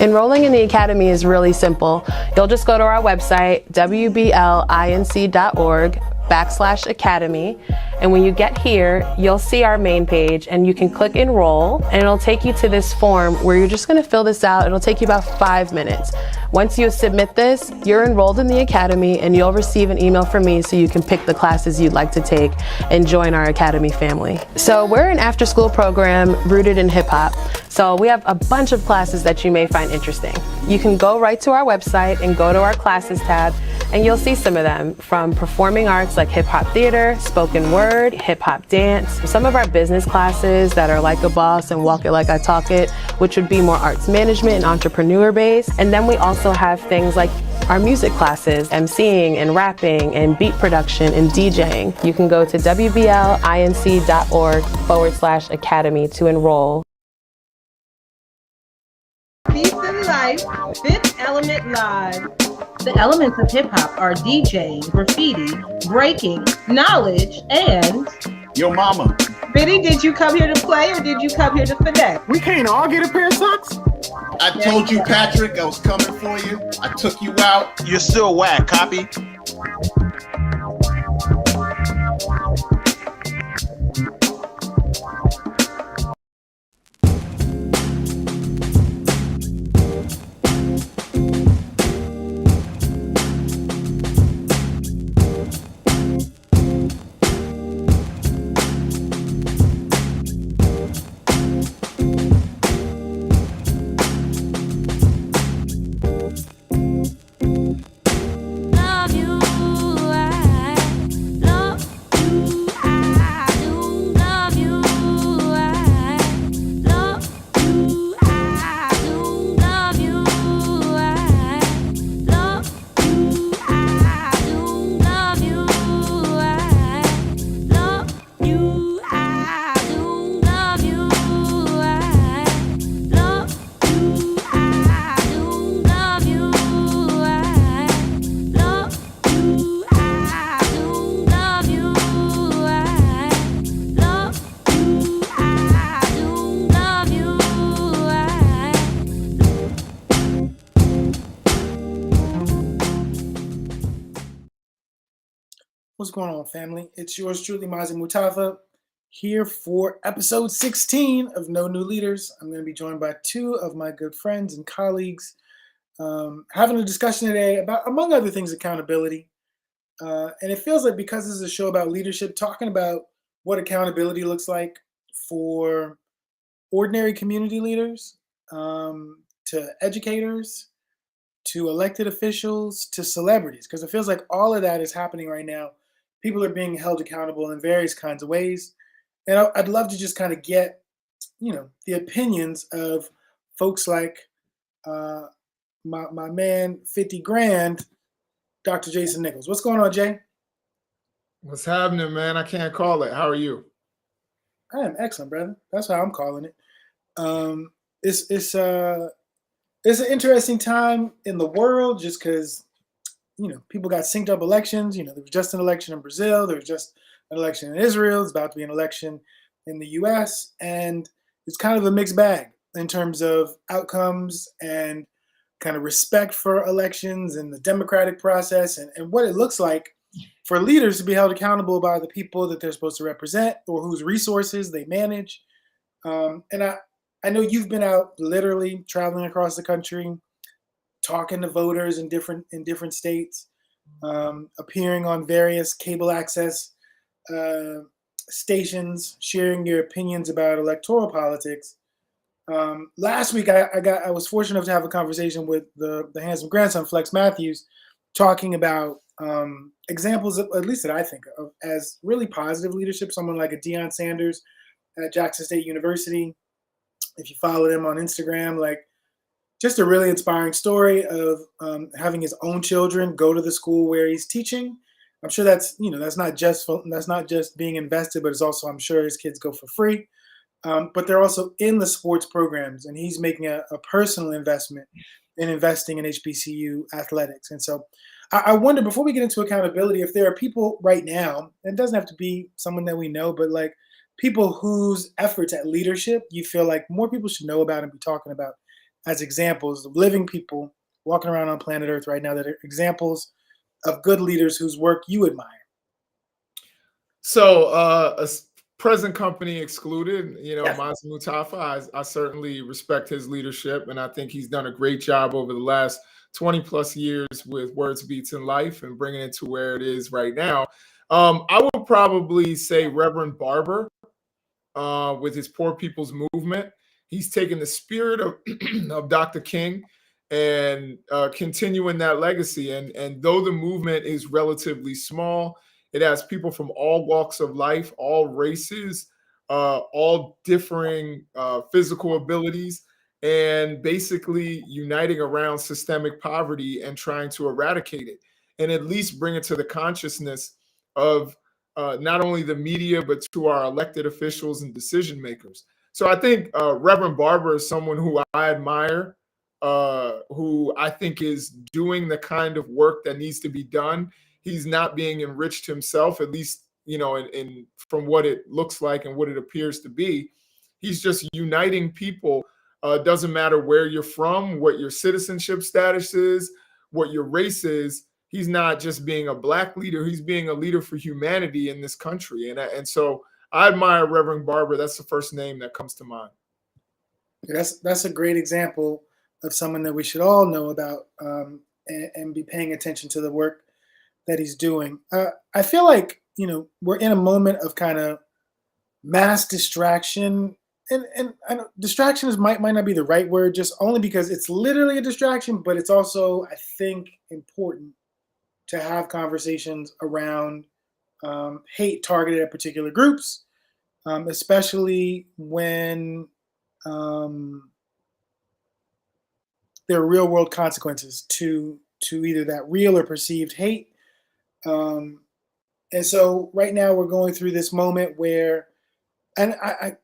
Enrolling in the Academy is really simple. You'll just go to our website, wblinc.org/academy. And when you get here, you'll see our main page and you can click enroll and it'll take you to this form where you're just gonna fill this out. It'll take you about 5 minutes. Once you submit this, you're enrolled in the Academy and you'll receive an email from me so you can pick the classes you'd like to take and join our Academy family. So we're an after-school program rooted in hip hop. So we have a bunch of classes that you may find interesting. You can go right to our website and go to our classes tab and you'll see some of them, from performing arts like hip hop theater, spoken word, hip hop dance, some of our business classes that are like a boss and walk it like I talk it, which would be more arts management and entrepreneur based. And then we also have things like our music classes, MCing and rapping and beat production and DJing. You can go to wblinc.org/academy to enroll. Peace and Life, Fifth Element Live. The elements of hip-hop are DJing, graffiti, breaking, knowledge, and... Yo mama. Biddy, did you come here to play or did you come here to finesse? We can't all get a pair of socks? I told you, Patrick, I was coming for you. I took you out. You're still whack, copy? What's going on, family? It's yours truly, Mazi Mutafa, here for episode 16 of No New Leaders. I'm going to be joined by two of my good friends and colleagues, having a discussion today about, among other things, accountability. And it feels like, because this is a show about leadership, talking about what accountability looks like for ordinary community leaders, to educators, to elected officials, to celebrities, because it feels like all of that is happening right now. People are being held accountable in various kinds of ways. And I'd love to just kind of get, the opinions of folks like my man, 50 grand, Dr. Jason Nichols. What's going on, Jay? What's happening, man? I can't call it. How are you? I am excellent, brother. That's how I'm calling it. It's an interesting time in the world, just because, people got synced up elections. There was just an election in Brazil. There was just an election in Israel. It's about to be an election in the US. And it's kind of a mixed bag in terms of outcomes and kind of respect for elections and the democratic process and what it looks like for leaders to be held accountable by the people that they're supposed to represent or whose resources they manage. And I know you've been out literally traveling across the country, talking to voters in different states, appearing on various cable access stations, sharing your opinions about electoral politics. Last week, I was fortunate enough to have a conversation with the handsome grandson, Flex Matthews, talking about examples, at least that I think of, as really positive leadership. Someone like a Deion Sanders at Jackson State University. If you follow him on Instagram, just a really inspiring story of having his own children go to the school where he's teaching. I'm sure that's not just being invested, but it's also, I'm sure, his kids go for free. But they're also in the sports programs, and he's making a personal investment in investing in HBCU athletics. And so I wonder, before we get into accountability, if there are people right now, and it doesn't have to be someone that we know, but people whose efforts at leadership you feel like more people should know about and be talking about as examples of living people walking around on planet Earth right now that are examples of good leaders whose work you admire? So, present company excluded, Yes. Mazi Mustafa, I certainly respect his leadership, and I think he's done a great job over the last 20 plus years with Words Beats in Life and bringing it to where it is right now. I would probably say Reverend Barber with his Poor People's Movement. He's taken the spirit of, of Dr. King and continuing that legacy. And though the movement is relatively small, it has people from all walks of life, all races, all differing physical abilities, and basically uniting around systemic poverty and trying to eradicate it, and at least bring it to the consciousness of not only the media, but to our elected officials and decision makers. So I think Reverend Barber is someone who I admire, who I think is doing the kind of work that needs to be done. He's not being enriched himself, at least, in from what it looks like and what it appears to be. He's just uniting people. Doesn't matter where you're from, what your citizenship status is, what your race is. He's not just being a Black leader, he's being a leader for humanity in this country. And so I admire Reverend Barber. That's the first name that comes to mind. That's a great example of someone that we should all know about and be paying attention to the work that he's doing. I feel like, we're in a moment of kind of mass distraction. And I know distraction might not be the right word, just only because it's literally a distraction, but it's also, I think, important to have conversations around hate targeted at particular groups, especially when there are real world consequences to either that real or perceived hate. And so right now we're going through this moment where, and I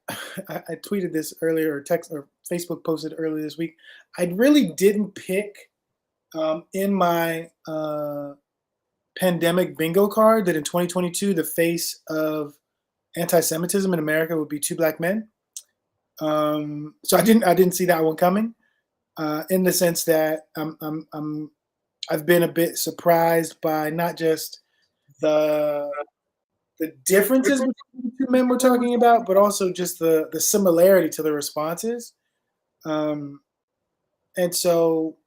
tweeted this earlier, or text or Facebook posted earlier this week. I really didn't pick in my pandemic bingo card that in 2022 the face of anti-Semitism in America would be two Black men. So I didn't see that one coming. In the sense that I've been a bit surprised by not just the differences between the two men we're talking about, but also just the similarity to the responses. And so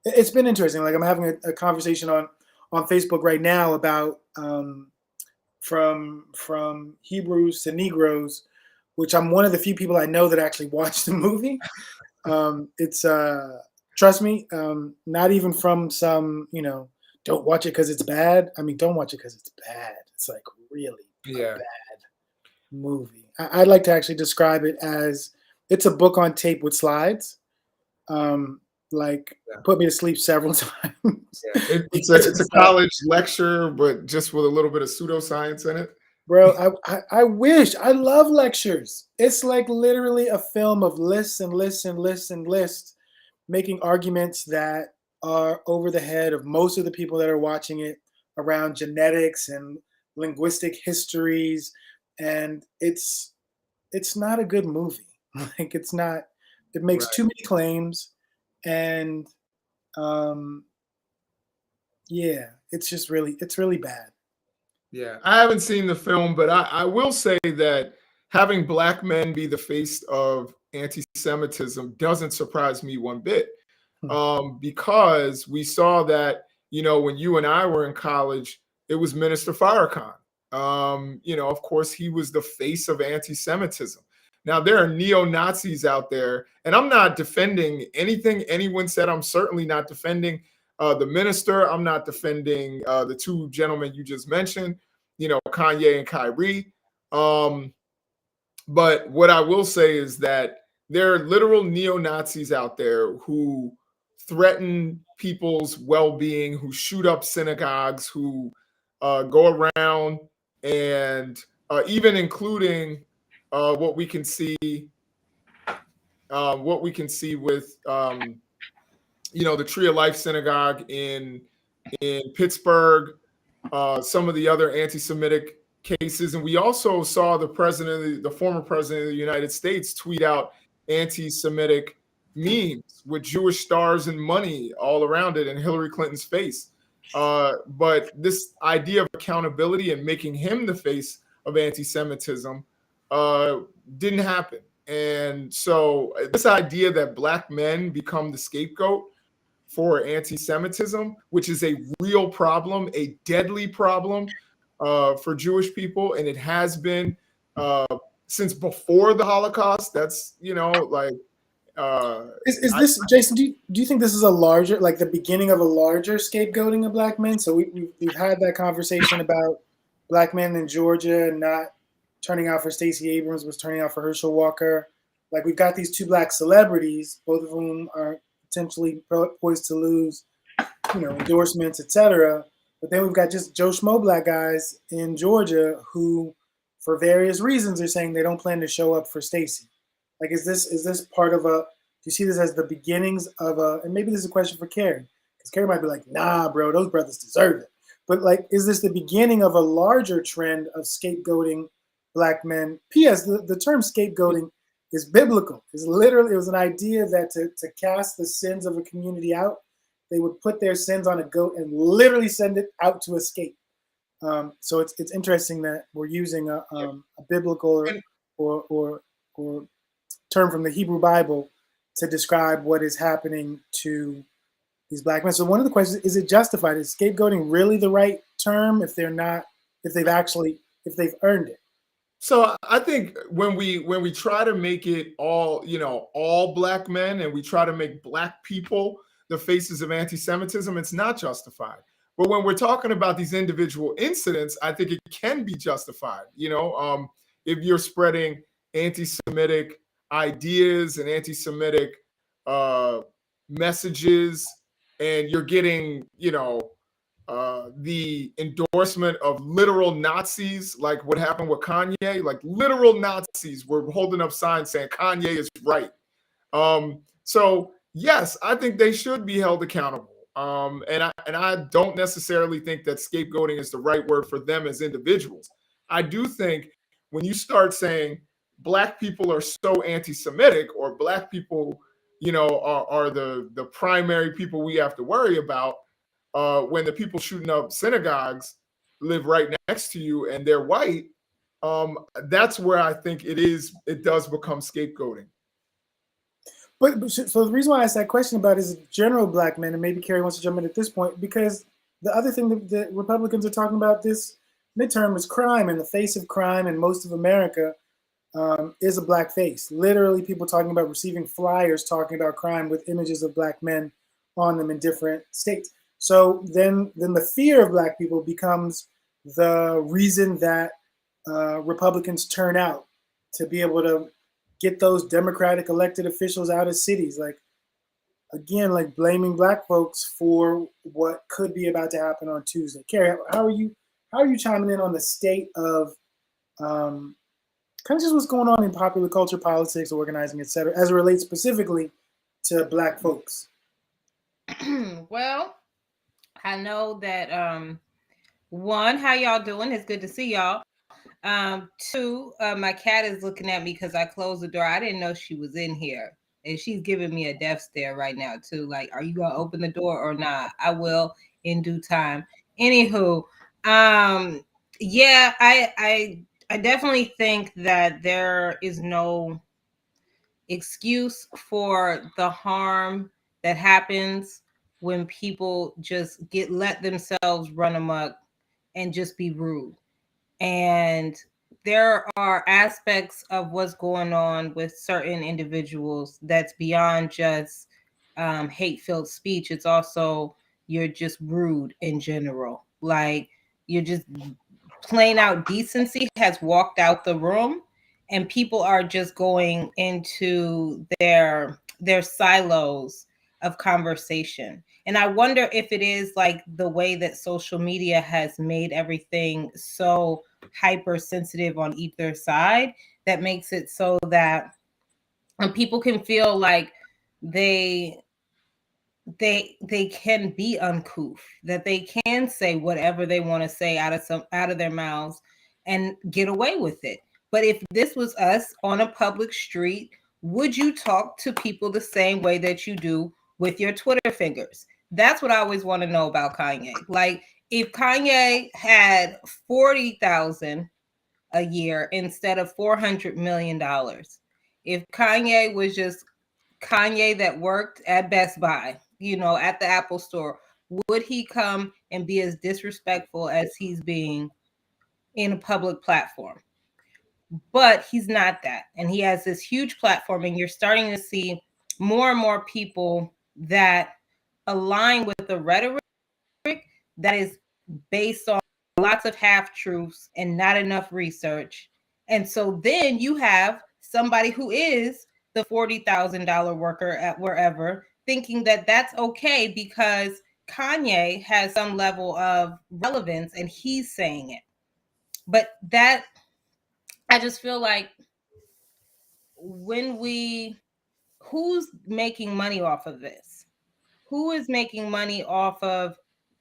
it's been interesting. Like, I'm having a conversation on Facebook right now about from Hebrews to Negroes, which I'm one of the few people I know that actually watched the movie. It's trust me, not even from some, don't watch it because it's bad. I mean, don't watch it because it's bad. It's like really a bad movie. I'd like to actually describe it as it's a book on tape with slides. Put me to sleep several times. Yeah. It's a college lecture, but just with a little bit of pseudoscience in it. Bro, I wish. I love lectures. It's like literally a film of lists and lists and lists and lists, making arguments that are over the head of most of the people that are watching it around genetics and linguistic histories. And it's not a good movie. Like, it's not. It makes too many claims, and it's really bad. Yeah, I haven't seen the film, but I will say that having Black men be the face of anti-Semitism doesn't surprise me one bit, because we saw that, when you and I were in college, it was Minister Farrakhan. Of course, he was the face of anti-Semitism. Now, there are neo-Nazis out there, and I'm not defending anything anyone said. I'm certainly not defending the minister. I'm not defending the two gentlemen you just mentioned, Kanye and Kyrie. But what I will say is that there are literal neo-Nazis out there who threaten people's well-being, who shoot up synagogues, who go around and even including what we can see with the Tree of Life Synagogue in Pittsburgh, some of the other anti-Semitic cases. And we also saw the former president of the United States tweet out anti-Semitic memes with Jewish stars and money all around it and Hillary Clinton's face. But this idea of accountability and making him the face of anti-Semitism didn't happen. And so this idea that Black men become the scapegoat for anti-Semitism, which is a real problem, a deadly problem for Jewish people, and it has been since before the Holocaust. That's, you know, like is this, Jason? Do you think this is a larger, like the beginning of a larger scapegoating of Black men? So we've had that conversation about Black men in Georgia not turning out for Stacey Abrams, was turning out for Herschel Walker. Like, we've got these two Black celebrities, both of whom are potentially poised to lose, you know, endorsements, etc. But then we've got just Joe Schmo Black guys in Georgia who, for various reasons, are saying they don't plan to show up for Stacey. Like, is this part of a? Do you see this as the beginnings of a? And maybe this is a question for Carrie, because Carrie might be like, "Nah, bro, those brothers deserve it." But like, is this the beginning of a larger trend of scapegoating Black men? P.S. The term scapegoating is biblical. It's literally, it was an idea that to cast the sins of a community out, they would put their sins on a goat and literally send it out to escape. So it's interesting that we're using a biblical or term from the Hebrew Bible to describe what is happening to these Black men. So one of the questions is it justified? Is scapegoating really the right term if they've earned it? So I think when we try to make it all, you know, all Black men, and we try to make Black people the faces of anti-Semitism, it's not justified. But when we're talking about these individual incidents, I think it can be justified. You know, if you're spreading anti-Semitic ideas and anti-Semitic messages, and you're getting, you know, the endorsement of literal Nazis, like what happened with Kanye, like literal Nazis were holding up signs saying Kanye is right. So yes, I think they should be held accountable. And I don't necessarily think that scapegoating is the right word for them as individuals. I do think when you start saying Black people are so anti-Semitic, or Black people, you know, are the primary people we have to worry about, when the people shooting up synagogues live right next to you and they're white, that's where I think it does become scapegoating. But so the reason why I asked that question about is general Black men, and maybe Carrie wants to jump in at this point, because the other thing that Republicans are talking about this midterm is crime, and the face of crime in most of America is a Black face. Literally, people talking about receiving flyers talking about crime with images of Black men on them in different states. So then the fear of Black people becomes the reason that Republicans turn out to be able to get those Democratic elected officials out of cities. Like, again, like blaming Black folks for what could be about to happen on Tuesday. Carrie, how are you chiming in on the state of kind of just what's going on in popular culture, politics, organizing, et cetera, as it relates specifically to Black folks? Well, I know that one, how y'all doing? It's good to see y'all. Two, my cat is looking at me because I closed the door. I didn't know she was in here, and she's giving me a death stare right now too. Like, are you gonna open the door or not? I will in due time. Anywho, yeah, I definitely think that there is no excuse for the harm that happens when people just let themselves run amok and just be rude. And there are aspects of what's going on with certain individuals that's beyond just hate-filled speech. It's also, you're just rude in general. Like, you're just plain out decency has walked out the room, and people are just going into their silos of conversation. And I wonder if it is like the way that social media has made everything so hypersensitive on either side, that makes it so that people can feel like they can be uncouth, that they can say whatever they want to say out of their mouths and get away with it. But if this was us on a public street would you talk to people the same way that you do with your Twitter fingers? That's what I always want to know about Kanye. Like, if Kanye had 40,000 a year instead of $400 million, if Kanye was just Kanye that worked at Best Buy, at the Apple store, would he come and be as disrespectful as he's being in a public platform? But he's not that. And he has this huge platform, and you're starting to see more and more people that align with the rhetoric that is based on lots of half truths and not enough research. And so then you have somebody who is the $40,000 worker at wherever thinking that that's okay because Kanye has some level of relevance and he's saying it. But that, I just feel like who's making money off of this? Who is making money off of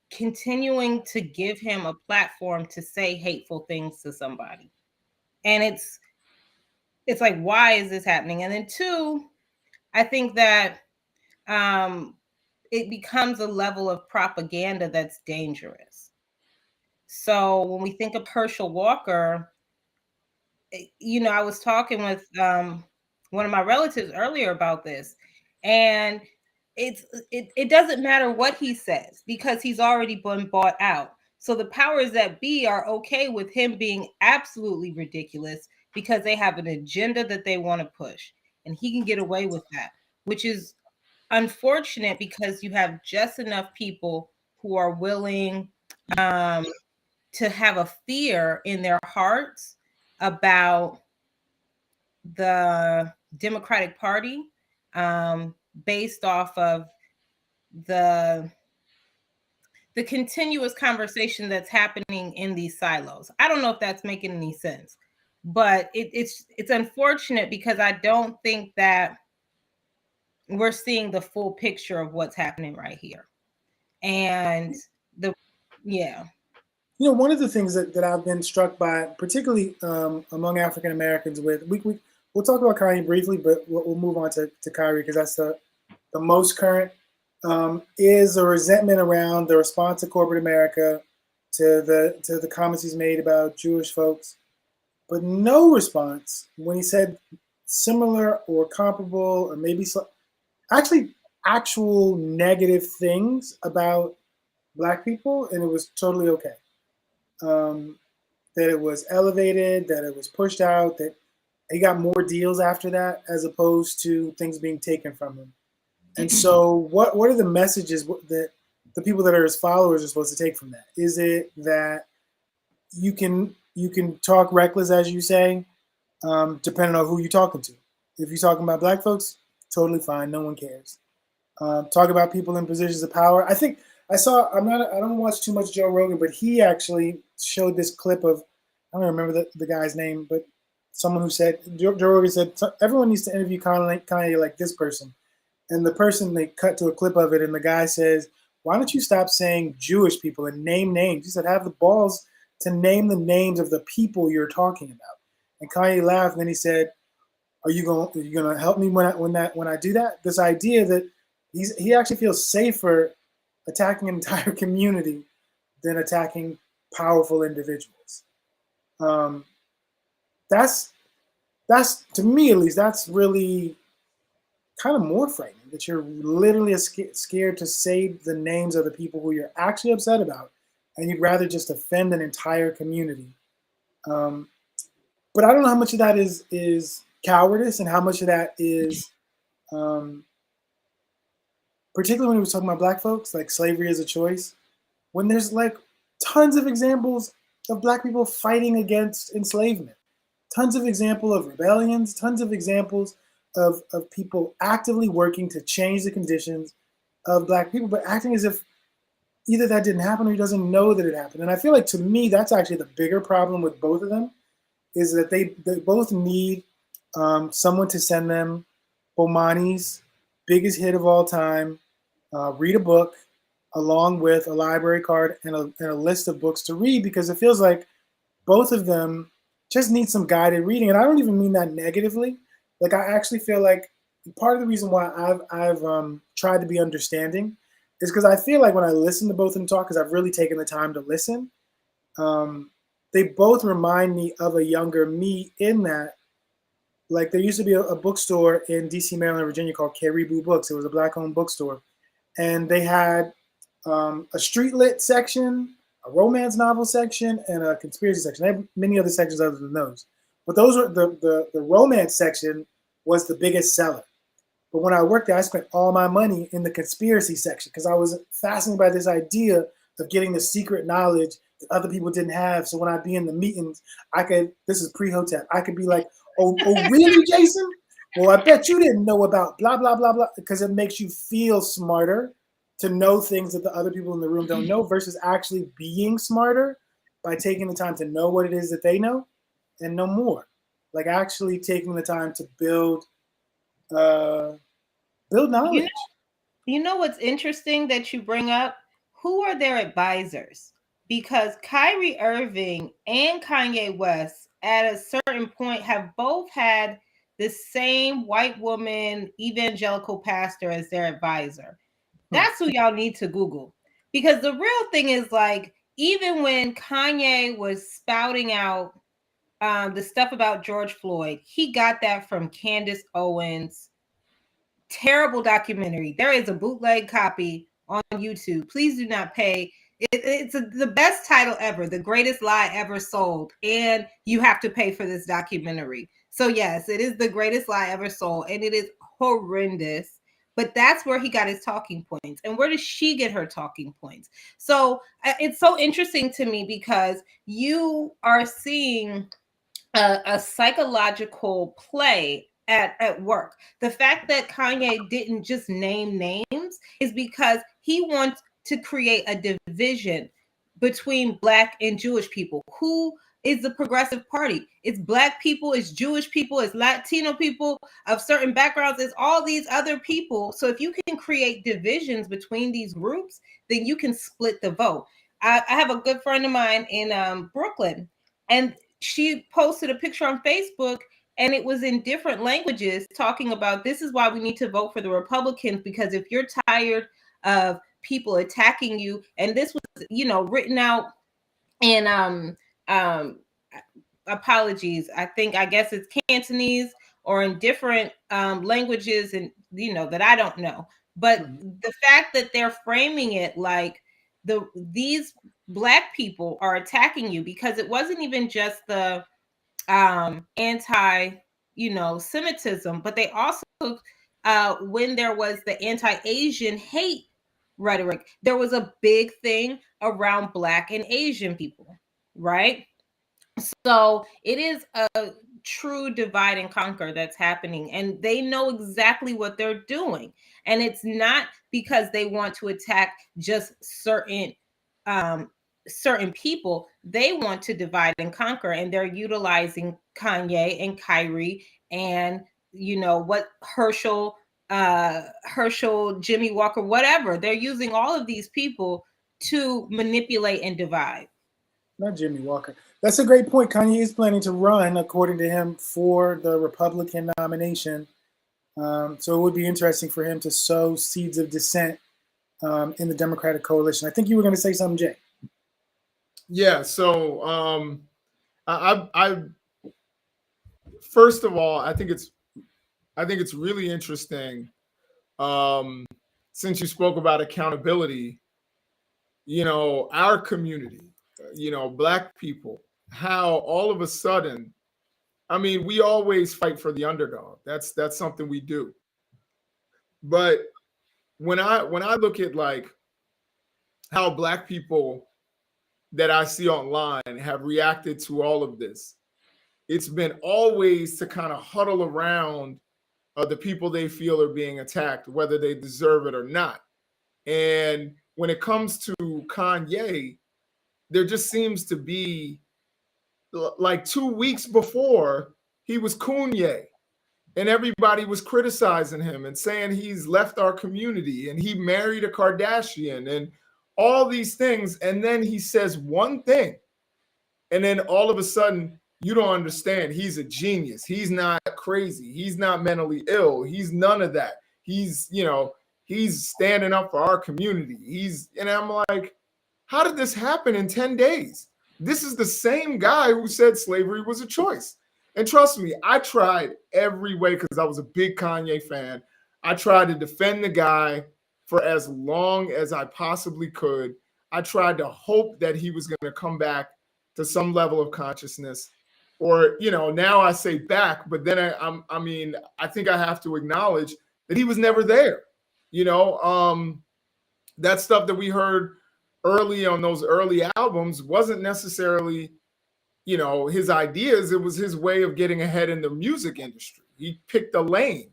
continuing to give him a platform to say hateful things to somebody? And it's like, why is this happening? And then two, I think that it becomes a level of propaganda that's dangerous. So when we think of Herschel Walker, I was talking with one of my relatives earlier about this, and it doesn't matter what he says because he's already been bought out. So the powers that be are okay with him being absolutely ridiculous because they have an agenda that they want to push, and he can get away with that, which is unfortunate because you have just enough people who are willing to have a fear in their hearts about the Democratic Party based off of the continuous conversation that's happening in these silos. I don't know if that's making any sense, but it's unfortunate because I don't think that we're seeing the full picture of what's happening right here. And one of the things that I've been struck by, particularly among African Americans, we'll talk about Kanye briefly, but we'll move on to Kyrie because that's the most current, is a resentment around the response of corporate America to the comments he's made about Jewish folks, but no response when he said similar or comparable or maybe actual negative things about Black people, and it was totally okay. That it was elevated, that it was pushed out, that he got more deals after that as opposed to things being taken from him. And so what are the messages that the people that are his followers are supposed to take from that? Is it that you can talk reckless, as you say, depending on who you're talking to? If you're talking about Black folks, totally fine, no one cares. Talk about people in positions of power. I think I don't watch too much Joe Rogan, but he actually showed this clip of, I don't remember the guy's name, but someone who said, Joe Rogan said, everyone needs to interview Kanye like this person. And the person, they cut to a clip of it, and the guy says, why don't you stop saying Jewish people and name names? He said, have the balls to name the names of the people you're talking about. And Kanye laughed, and then he said, are you going to help me when I do that? This idea that he actually feels safer attacking an entire community than attacking powerful individuals. That's to me, at least, that's really kind of more frightening, that you're literally scared to say the names of the people who you're actually upset about, and you'd rather just offend an entire community. But I don't know how much of that is cowardice and how much of that is, particularly when he was talking about Black folks, like slavery as a choice, when there's like tons of examples of Black people fighting against enslavement, tons of examples of rebellions, tons of examples of people actively working to change the conditions of Black people, but acting as if either that didn't happen or he doesn't know that it happened. And I feel like, to me, that's actually the bigger problem with both of them, is that they both need someone to send them Bomani's biggest hit of all time, read a book, along with a library card and a list of books to read, because it feels like both of them just need some guided reading. And I don't even mean that negatively. Like, I actually feel like part of the reason why I've tried to be understanding is because I feel like when I listen to both of them talk, because I've really taken the time to listen, they both remind me of a younger me in that, like, there used to be a bookstore in DC, Maryland, Virginia called Caribou Books. It was a black-owned bookstore. And they had a street lit section, a romance novel section, and a conspiracy section. They have many other sections other than those. But those were the romance section was the biggest seller. But when I worked there, I spent all my money in the conspiracy section because I was fascinated by this idea of getting the secret knowledge that other people didn't have. So when I'd be in the meetings, I could, this is pre-Hotep, I could be like, oh really, Jason? Well, I bet you didn't know about blah, blah, blah, blah, because it makes you feel smarter to know things that the other people in the room don't know versus actually being smarter by taking the time to know what it is that they know and know more. Like actually taking the time to build knowledge. You know what's interesting that you bring up? Who are their advisors? Because Kyrie Irving and Kanye West at a certain point have both had the same white woman evangelical pastor as their advisor. That's who y'all need to Google. Because the real thing is, like, even when Kanye was spouting out the stuff about George Floyd, he got that from Candace Owens. Terrible documentary. There is a bootleg copy on YouTube. Please do not pay. It's the best title ever, The Greatest Lie Ever Sold. And you have to pay for this documentary. So yes, it is The Greatest Lie Ever Sold. And it is horrendous. But that's where he got his talking points. And where does she get her talking points? So it's so interesting to me because you are seeing a psychological play at work. The fact that Kanye didn't just name names is because he wants to create a division between Black and Jewish people. Who is the Progressive Party? It's Black people, it's Jewish people, it's Latino people of certain backgrounds, it's all these other people. So if you can create divisions between these groups, then you can split the vote. I have a good friend of mine in Brooklyn, and she posted a picture on Facebook and it was in different languages talking about this is why we need to vote for the Republicans, because if you're tired of people attacking you, and this was, written out in apologies, I guess it's Cantonese or in different languages, and that I don't know. But the fact that they're framing it like these Black people are attacking you, because it wasn't even just the anti Semitism, but they also when there was the anti-Asian hate rhetoric, there was a big thing around Black and Asian people, right? So it is a true divide and conquer that's happening, and they know exactly what they're doing. And it's not because they want to attack just certain people. They want to divide and conquer, and they're utilizing Kanye and Kyrie and what Herschel, Jimmy Walker, whatever. They're using all of these people to manipulate and divide. Not Jimmy Walker. That's a great point. Kanye is planning to run, according to him, for the Republican nomination. So it would be interesting for him to sow seeds of dissent in the Democratic coalition. I think you were going to say something, Jay. Yeah. So I first of all, I think it's really interesting. Since you spoke about accountability, our community, Black people, how all of a sudden, I mean, we always fight for the underdog. That's something we do. But when I look at like how Black people that I see online have reacted to all of this, it's been always to kind of huddle around the people they feel are being attacked, whether they deserve it or not. And when it comes to Kanye, there just seems to be like 2 weeks before he was Kanye, and everybody was criticizing him and saying he's left our community and he married a Kardashian and all these things. And then he says one thing, and then all of a sudden you don't understand. He's a genius. He's not crazy. He's not mentally ill. He's none of that. He's, you know, he's standing up for our community. And I'm like, how did this happen in 10 days? This is the same guy who said slavery was a choice. And trust me, I tried every way because I was a big Kanye fan. I tried to defend the guy for as long as I possibly could. I tried to hope that he was going to come back to some level of consciousness. Or, you know, now I say back, but then I mean, I think I have to acknowledge that he was never there. You know, that stuff that we heard early on those early albums wasn't necessarily, you know, his ideas. It was his way of getting ahead in the music industry. He picked a lane,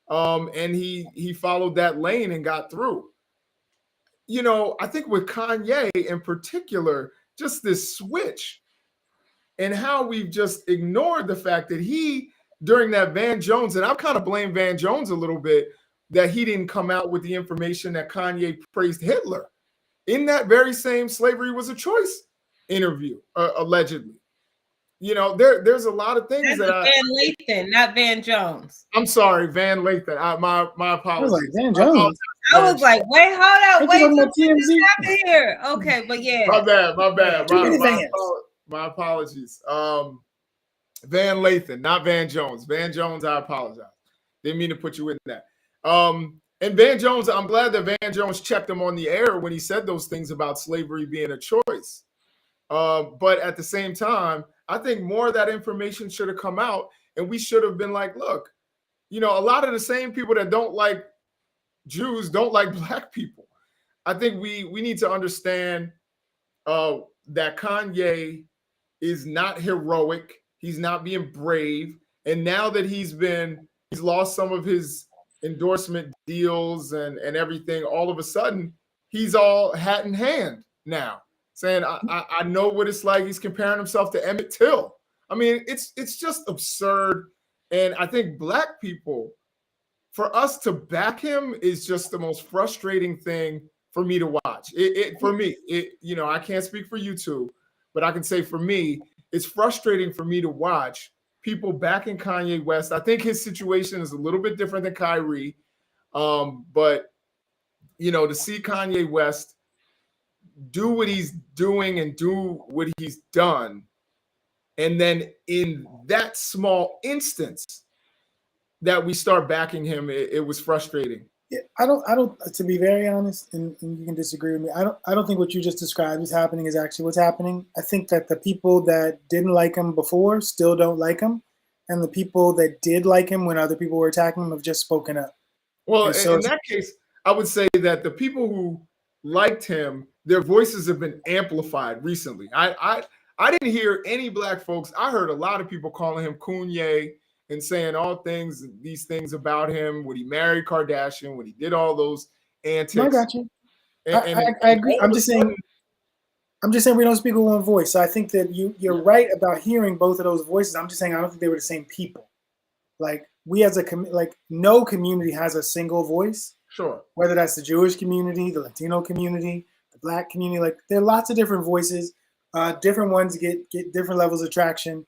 and he followed that lane and got through. You know, I think with Kanye in particular, just this switch and how we've just ignored the fact that he, during that Van Jones, and I've kind of blamed Van Jones a little bit, that he didn't come out with the information that Kanye praised Hitler in that very same slavery was a choice interview, allegedly. You know, there's a lot of things That's Van Lathan, not Van Jones. I'm sorry, Van Lathan. My apologies. I was like, Van Jones. I was like, wait, hold up, wait, TMZ. out here. Okay, but yeah. My bad. Too many Vans. My apologies. Van Lathan, not Van Jones. Van Jones, I apologize. Didn't mean to put you in that. And Van Jones, I'm glad that Van Jones checked him on the air when he said those things about slavery being a choice. But at the same time, I think more of that information should have come out, and we should have been like, look, you know, a lot of the same people that don't like Jews don't like Black people. I think we need to understand that Kanye is not heroic. He's not being brave. And now that he's lost some of his endorsement deals and everything, all of a sudden, he's all hat in hand now, saying, I know what it's like. He's comparing himself to Emmett Till. I mean, it's just absurd. And I think Black people, for us to back him is just the most frustrating thing for me to watch. For me, you know, I can't speak for you two, but I can say for me, it's frustrating for me to watch people backing Kanye West. I think his situation is a little bit different than Kyrie. But, you know, to see Kanye West do what he's doing and do what he's done, and then in that small instance that we start backing him, it was frustrating. Yeah, I don't. To be very honest, and you can disagree with me. I don't think what you just described is happening is actually what's happening. I think that the people that didn't like him before still don't like him, and the people that did like him when other people were attacking him have just spoken up. Well, in that case, I would say that the people who liked him, their voices have been amplified recently. I didn't hear any Black folks. I heard a lot of people calling him Kanye and saying these things about him when he married Kardashian, when he did all those antics. I got you. I agree. I'm just saying we don't speak with one voice. So I think that you're right about hearing both of those voices. I'm just saying I don't think they were the same people. Like we as no community has a single voice. Sure. Whether that's the Jewish community, the Latino community, the Black community, like there are lots of different voices. Different ones get different levels of traction.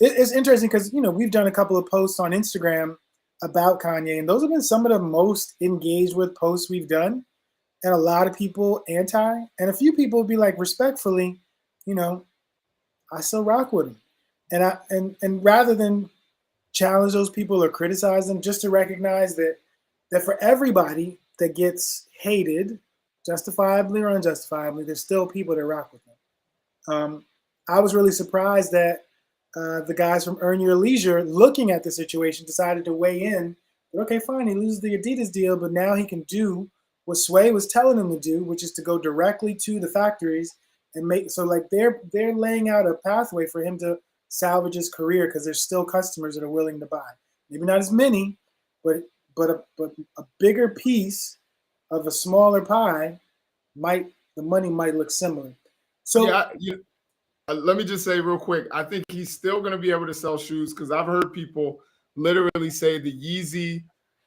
It's interesting because, you know, we've done a couple of posts on Instagram about Kanye, and those have been some of the most engaged with posts we've done. And a lot of people anti, and a few people would be like, respectfully, you know, I still rock with him. And rather than challenge those people or criticize them, just to recognize that for everybody that gets hated, justifiably or unjustifiably, there's still people that rock with them. I was really surprised that the guys from Earn Your Leisure, looking at the situation, decided to weigh in. Okay, fine, he loses the Adidas deal, but now he can do what Sway was telling him to do, which is to go directly to the factories and make. So like they're laying out a pathway for him to salvage his career because there's still customers that are willing to buy. Maybe not as many, but a bigger piece of a smaller pie the money might look similar. So yeah, let me just say real quick, I think he's still going to be able to sell shoes because I've heard people literally say the Yeezy,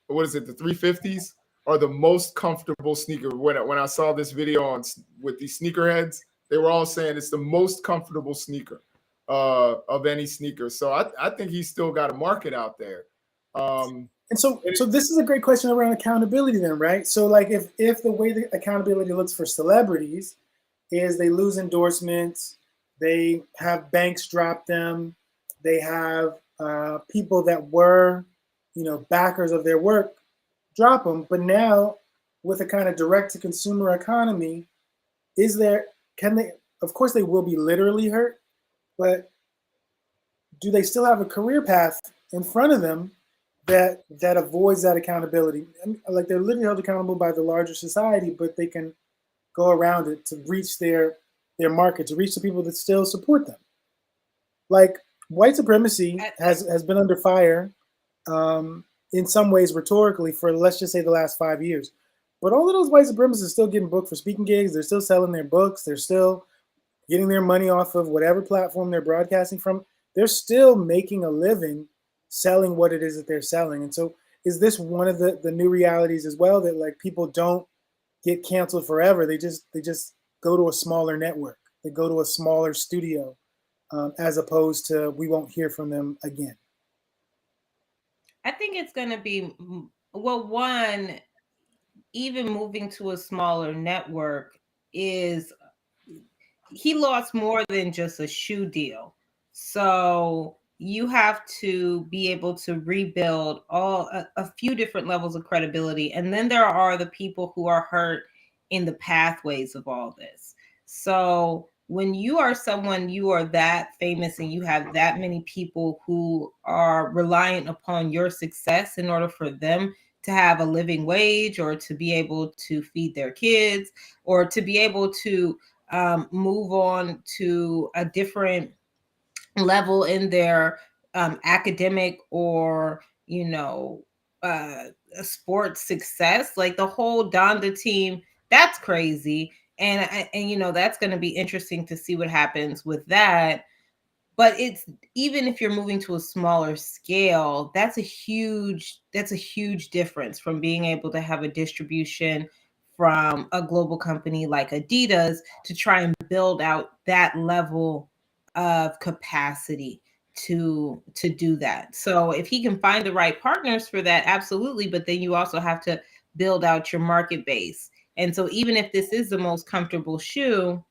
what is it, the 350s are the most comfortable sneaker. When I saw this video with these sneakerheads, they were all saying it's the most comfortable sneaker. of any sneaker. So I think he's still got a market out there. And so this is a great question around accountability then, right? So like if the way the accountability looks for celebrities is they lose endorsements, they have banks drop them, they have people that were, backers of their work drop them. But now with a kind of direct to consumer economy, of course they will be literally hurt, but do they still have a career path in front of them that avoids that accountability? And, like, they're literally held accountable by the larger society, but they can go around it to reach their market, to reach the people that still support them. Like, white supremacy has been under fire in some ways rhetorically for, let's just say, the last 5 years. But all of those white supremacists are still getting booked for speaking gigs. They're still selling their books. They're still getting their money off of whatever platform they're broadcasting from. They're still making a living selling what it is that they're selling. And so is this one of the new realities as well, that like people don't get canceled forever? They just go to a smaller network. They go to a smaller studio, as opposed to we won't hear from them again. I think it's going to be, well, one, even moving to a smaller network is, he lost more than just a shoe deal. So you have to be able to rebuild a few different levels of credibility. And then there are the people who are hurt in the pathways of all this. So when you are someone, you are that famous and you have that many people who are reliant upon your success in order for them to have a living wage, or to be able to feed their kids, or to be able to move on to a different level in their academic or sports success. Like the whole Donda team, that's crazy. And that's going to be interesting to see what happens with that. But it's, even if you're moving to a smaller scale, that's a huge difference from being able to have a distribution from a global company like Adidas to try and build out that level of capacity to do that. So if he can find the right partners for that, absolutely. But then you also have to build out your market base. And so even if this is the most comfortable shoe,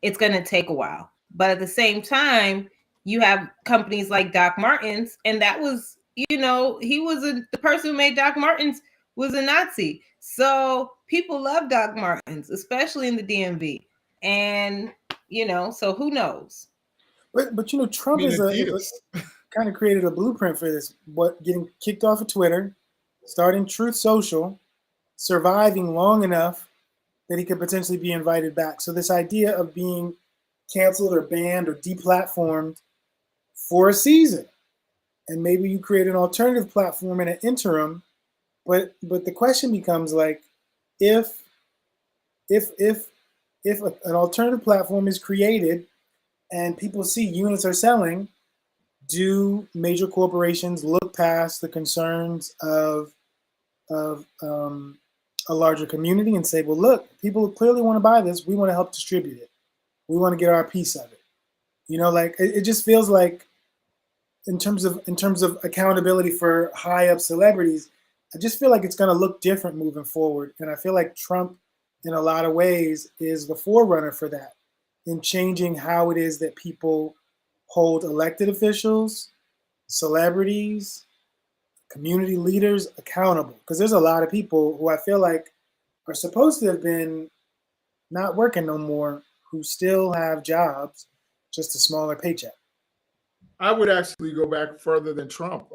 it's going to take a while. But at the same time, you have companies like Doc Martens, and that was, he was the person who made Doc Martens was a Nazi. So people love Doc Martens, especially in the DMV. And, so who knows? But Trump is kind of created a blueprint for this. Getting kicked off of Twitter, starting Truth Social, surviving long enough that he could potentially be invited back. So this idea of being canceled or banned or deplatformed for a season, and maybe you create an alternative platform in an interim, but the question becomes, like, if an alternative platform is created and people see units are selling, do major corporations look past the concerns of a larger community and say, well, look, people clearly want to buy this. We want to help distribute it. We want to get our piece of it. Like it just feels like in terms of accountability for high up celebrities, I just feel like it's going to look different moving forward. And I feel like Trump, in a lot of ways, is the forerunner for that, in changing how it is that people hold elected officials, celebrities, community leaders accountable. Because there's a lot of people who I feel like are supposed to have been not working no more, who still have jobs, just a smaller paycheck. I would actually go back further than Trump.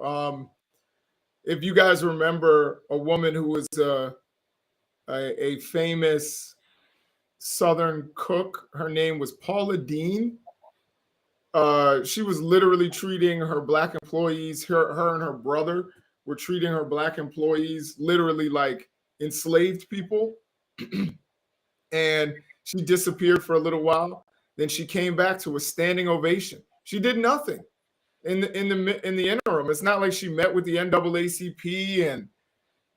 If you guys remember a woman who was a famous Southern cook, her name was Paula Deen. She was literally treating her Black employees, her and her brother were treating her Black employees literally like enslaved people. And she disappeared for a little while. Then she came back to a standing ovation. She did nothing in the interim. It's not like she met with the NAACP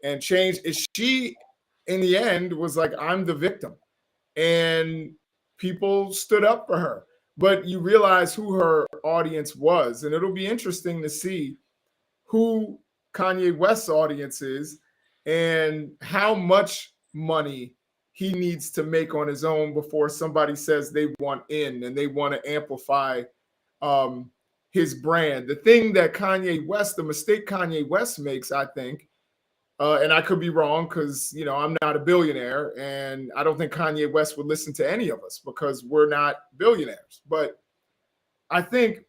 and changed. She, in the end, was like, I'm the victim. And people stood up for her. but you realize who her audience was. And it'll be interesting to see who Kanye West's audience is and how much money he needs to make on his own before somebody says they want in and they want to amplify his brand. The thing that Kanye West, the mistake Kanye West makes, I think, and I could be wrong because, you know, I'm not a billionaire and I don't think Kanye West would listen to any of us because we're not billionaires. But I think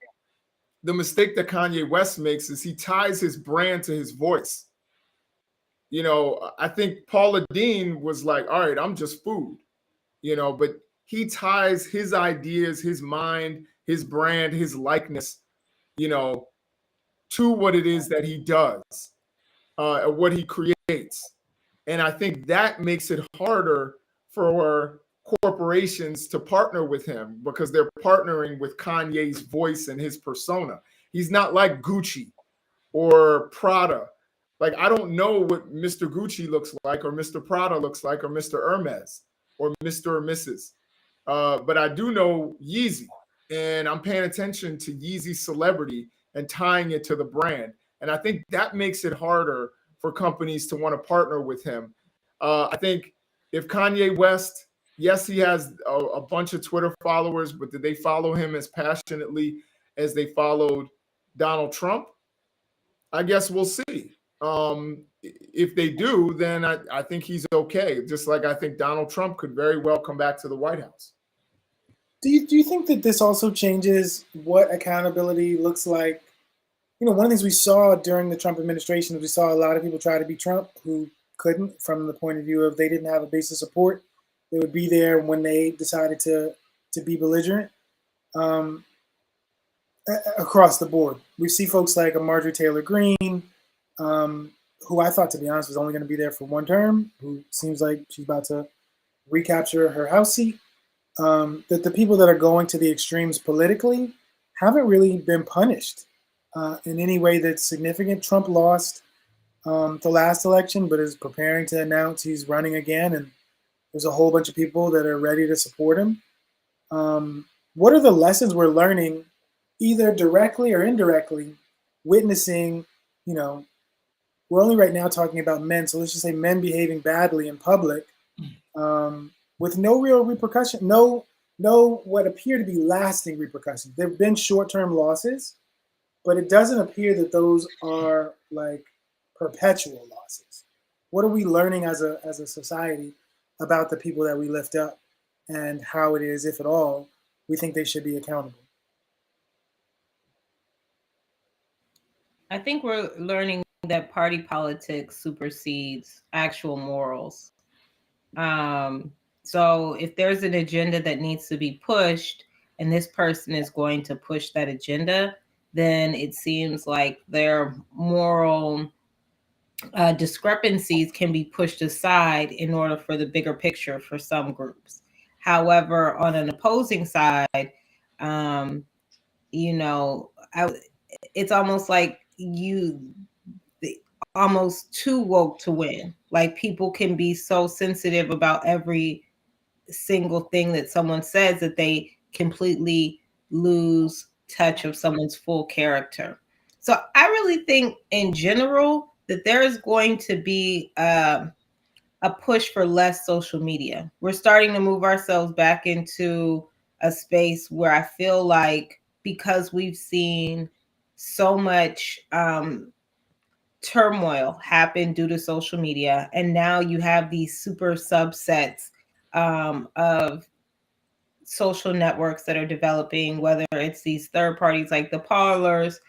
the mistake that Kanye West makes is he ties his brand to his voice. You know, I think Paula Deen was like, all right, I'm just food, you know, but he ties his ideas, his mind, his brand, his likeness, you know, to what it is that he does, what he creates. And I think that makes it harder for corporations to partner with him because they're partnering with Kanye's voice and his persona. He's not like Gucci or Prada. Like, I don't know what Mr. Gucci looks like or Mr. Prada looks like or Mr. Hermes or Mr. or Mrs. But I do know Yeezy, and I'm paying attention to Yeezy's celebrity and tying it to the brand. And I think that makes it harder for companies to want to partner with him. I think if Kanye West, yes, he has a bunch of Twitter followers, but did they follow him as passionately as they followed Donald Trump? I guess we'll see. If they do, then I think he's okay. Just like I think Donald Trump could very well come back to the White House. Do you think that this also changes what accountability looks like? You know, one of the things we saw during the Trump administration is we saw a lot of people try to be Trump who couldn't, from the point of view of they didn't have a base of support. They would be there when they decided to be belligerent. Across the board, we see folks like a Marjorie Taylor Greene, who I thought, to be honest, was only going to be there for one term, who seems like she's about to recapture her House seat. That the people that are going to the extremes politically haven't really been punished in any way that's significant. Trump lost the last election, but is preparing to announce he's running again, and there's a whole bunch of people that are ready to support him. What are the lessons we're learning, either directly or indirectly, witnessing, you know, we're only right now talking about men, so let's just say men behaving badly in public with no real repercussion, no what appear to be lasting repercussions. There have been short-term losses, but it doesn't appear that those are like perpetual losses. What are we learning as a society about the people that we lift up and how it is, if at all, we think they should be accountable? I think we're learning that party politics supersedes actual morals. So if there's an agenda that needs to be pushed and this person is going to push that agenda, then it seems like their moral discrepancies can be pushed aside in order for the bigger picture for some groups. However, on an opposing side, you know, it's almost like almost too woke to win. Like, people can be so sensitive about every single thing that someone says that they completely lose touch of someone's full character. So I really think in general that there is going to be a push for less social media. We're starting to move ourselves back into a space where I feel like, because we've seen so much turmoil happen due to social media, and now you have these super subsets of social networks that are developing, whether it's these third parties like the parlors,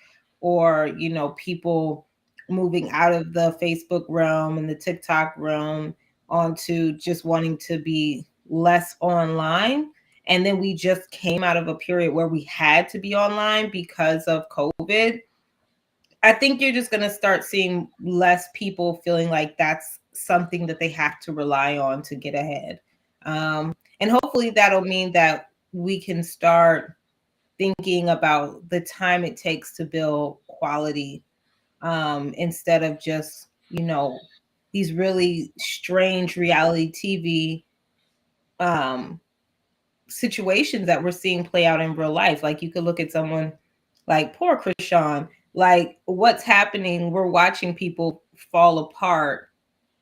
or, you know, people moving out of the Facebook realm and the TikTok realm onto just wanting to be less online. And then we just came out of a period where we had to be online because of COVID. I think you're just going to start seeing less people feeling like that's something that they have to rely on to get ahead. And hopefully that'll mean that we can start thinking about the time it takes to build quality, instead of just, you know, these really strange reality TV situations that we're seeing play out in real life. Like you could look at someone like poor Krishan, like what's happening. We're watching people fall apart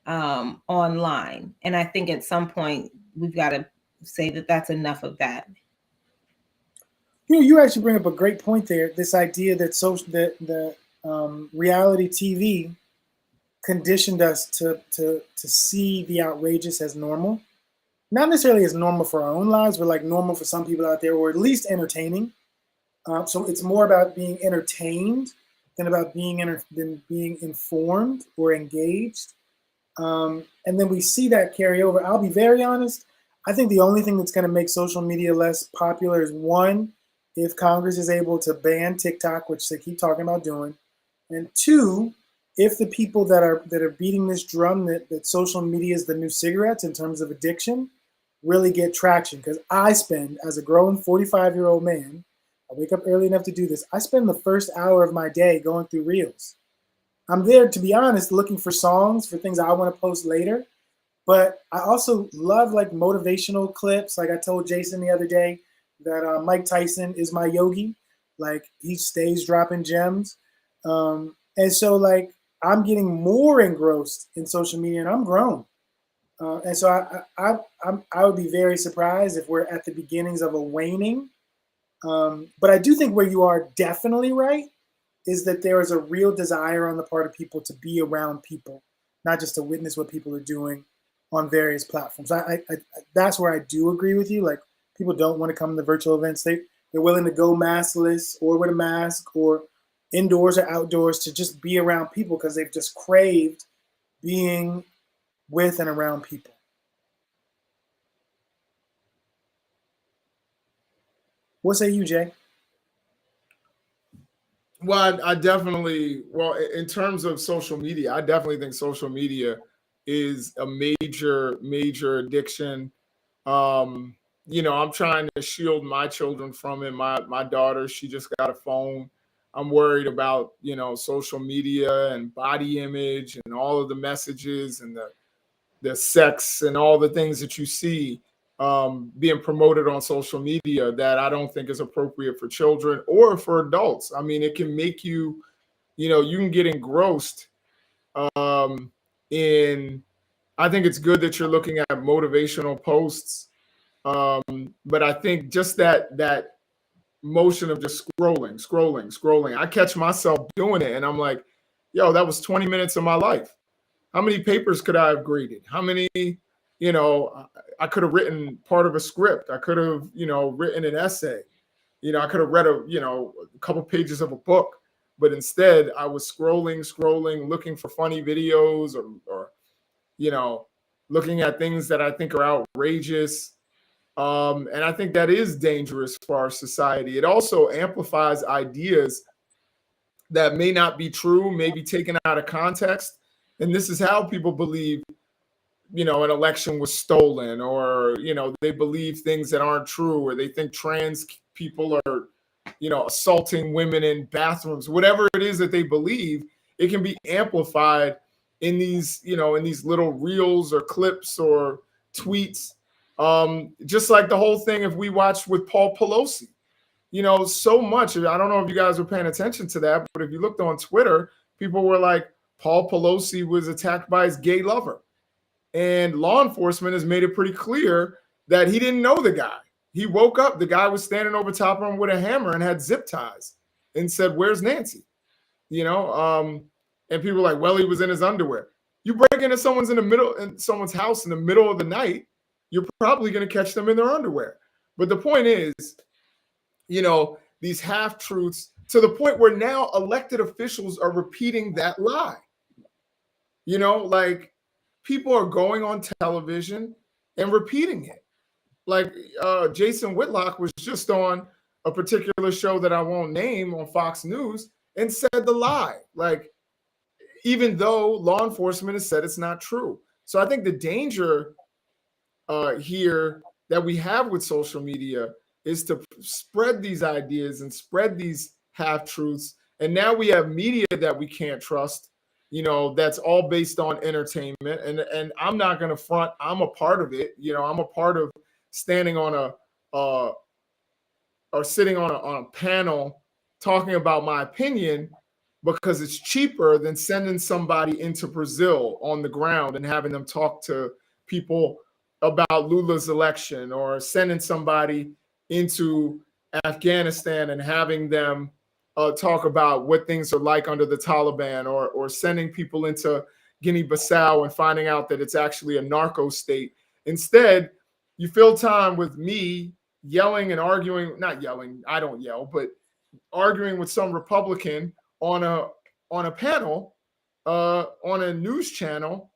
online. And I think at some point we've got to say that that's enough of that. You actually bring up a great point there. This idea that the reality TV conditioned us to see the outrageous as normal, not necessarily as normal for our own lives, but like normal for some people out there, or at least entertaining. So it's more about being entertained than about being informed or engaged. And then we see that carry over. I'll be very honest. I think the only thing that's going to make social media less popular is, one, if Congress is able to ban TikTok, which they keep talking about doing, and two, if the people that are beating this drum that social media is the new cigarettes in terms of addiction really get traction. Because I spend, as a grown 45-year-old man, I wake up early enough to do this. I spend the first hour of my day going through Reels. I'm there, to be honest, looking for songs, for things I want to post later. But I also love like motivational clips. Like I told Jason the other day that Mike Tyson is my yogi. Like he stays dropping gems. And so like I'm getting more engrossed in social media, and I'm grown. And so I would be very surprised if we're at the beginnings of a waning. But I do think where you are definitely right is that there is a real desire on the part of people to be around people, not just to witness what people are doing on various platforms. I that's where I do agree with you. Like people don't want to come to virtual events. They're willing to go maskless or with a mask or indoors or outdoors to just be around people because they've just craved being with and around people. What say you, Jay? Well, I definitely, well, in terms of social media, I definitely think social media is a major addiction. I'm trying to shield my children from it. My daughter, she just got a phone. I'm worried about, social media and body image and all of the messages and the sex and all the things that you see being promoted on social media that I don't think is appropriate for children or for adults. I mean, it can make you, you can get engrossed in. I think it's good that you're looking at motivational posts, but I think just that motion of just scrolling. I catch myself doing it, and I'm like, yo, that was 20 minutes of my life. How many papers could I have graded? How many, I could have written part of a script. I could have, written an essay. I could have read a couple pages of a book, but instead I was scrolling, looking for funny videos or looking at things that I think are outrageous. And I think that is dangerous for our society. It also amplifies ideas that may not be true, may be taken out of context. And this is how people believe, an election was stolen, or, they believe things that aren't true, or they think trans people are, assaulting women in bathrooms. Whatever it is that they believe, it can be amplified in these, in these little reels or clips or tweets. Just like the whole thing, if we watched with Paul Pelosi, so much. I don't know if you guys were paying attention to that, but if you looked on Twitter, people were like, Paul Pelosi was attacked by his gay lover. And law enforcement has made it pretty clear that he didn't know the guy. He woke up, the guy was standing over top of him with a hammer and had zip ties and said, "Where's Nancy?" And people were like, well, he was in his underwear. You break into someone's house in the middle of the night, you're probably going to catch them in their underwear. But the point is, these half-truths, to the point where now elected officials are repeating that lie. Like people are going on television and repeating it. Like Jason Whitlock was just on a particular show that I won't name on Fox News and said the lie. Like, even though law enforcement has said it's not true. So I think the danger here that we have with social media is to spread these ideas and spread these half-truths. And now we have media that we can't trust, that's all based on entertainment. And I'm not going to front, I'm a part of it. I'm a part of standing on or sitting on a panel talking about my opinion because it's cheaper than sending somebody into Brazil on the ground and having them talk to people about Lula's election, or sending somebody into Afghanistan and having them talk about what things are like under the Taliban, or sending people into Guinea-Bissau and finding out that it's actually a narco state. Instead, you fill time with me yelling and arguing, not yelling, I don't yell, but arguing with some Republican on a panel, on a news channel,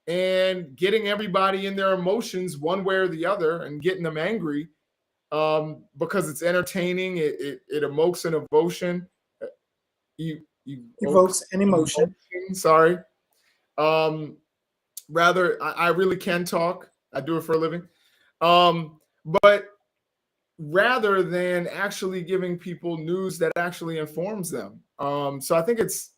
and getting everybody in their emotions one way or the other, and getting them angry because it's entertaining. It evokes an emotion. Evokes an emotion. Sorry. Rather, I really can talk. I do it for a living. But rather than actually giving people news that actually informs them. So I think it's,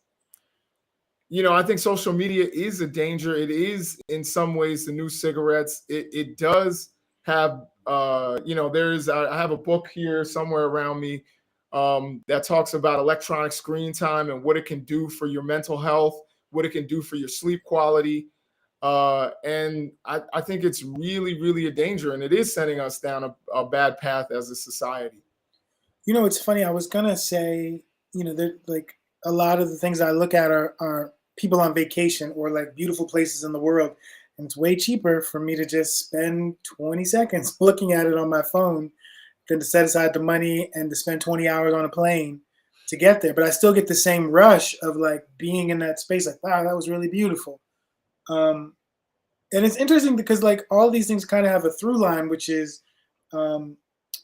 I think social media is a danger. It is in some ways the new cigarettes. It does have, I have a book here somewhere around me that talks about electronic screen time and what it can do for your mental health, what it can do for your sleep quality. And I think it's really, really a danger, and it is sending us down a bad path as a society. It's funny. I was gonna say, like a lot of the things I look at are people on vacation or like beautiful places in the world, and it's way cheaper for me to just spend 20 seconds looking at it on my phone than to set aside the money and to spend 20 hours on a plane to get there. But I still get the same rush of like being in that space, like, wow, that was really beautiful. And it's interesting because like all these things kind of have a through line, which is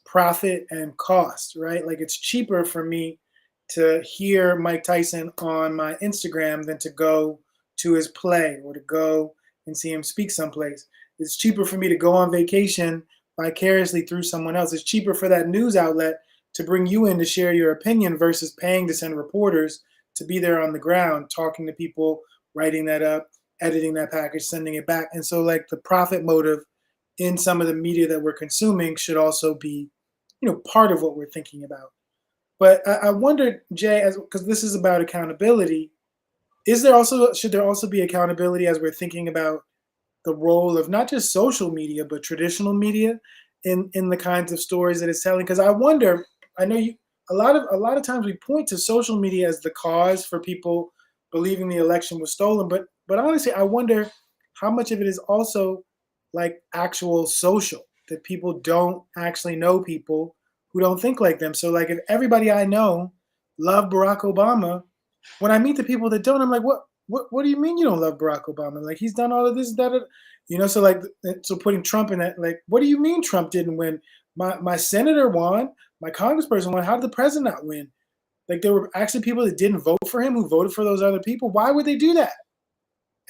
profit and cost, right? Like it's cheaper for me to hear Mike Tyson on my Instagram than to go to his play or to go and see him speak someplace. It's cheaper for me to go on vacation vicariously through someone else. It's cheaper for that news outlet to bring you in to share your opinion versus paying to send reporters to be there on the ground, talking to people, writing that up, editing that package, sending it back. And so like the profit motive in some of the media that we're consuming should also be, part of what we're thinking about. But I wondered, Jay, because this is about accountability, should there also be accountability as we're thinking about the role of not just social media, but traditional media in the kinds of stories that it's telling? Because I wonder, I know a lot of times we point to social media as the cause for people believing the election was stolen, but honestly, I wonder how much of it is also like actual social, that people don't actually know people who don't think like them. So like if everybody I know love Barack Obama, when I meet the people that don't, I'm like, what do you mean you don't love Barack Obama? Like he's done all of this, that, so like, so putting Trump in that, like, what do you mean Trump didn't win? My senator won, my congressperson won. How did the president not win? Like there were actually people that didn't vote for him who voted for those other people. Why would they do that?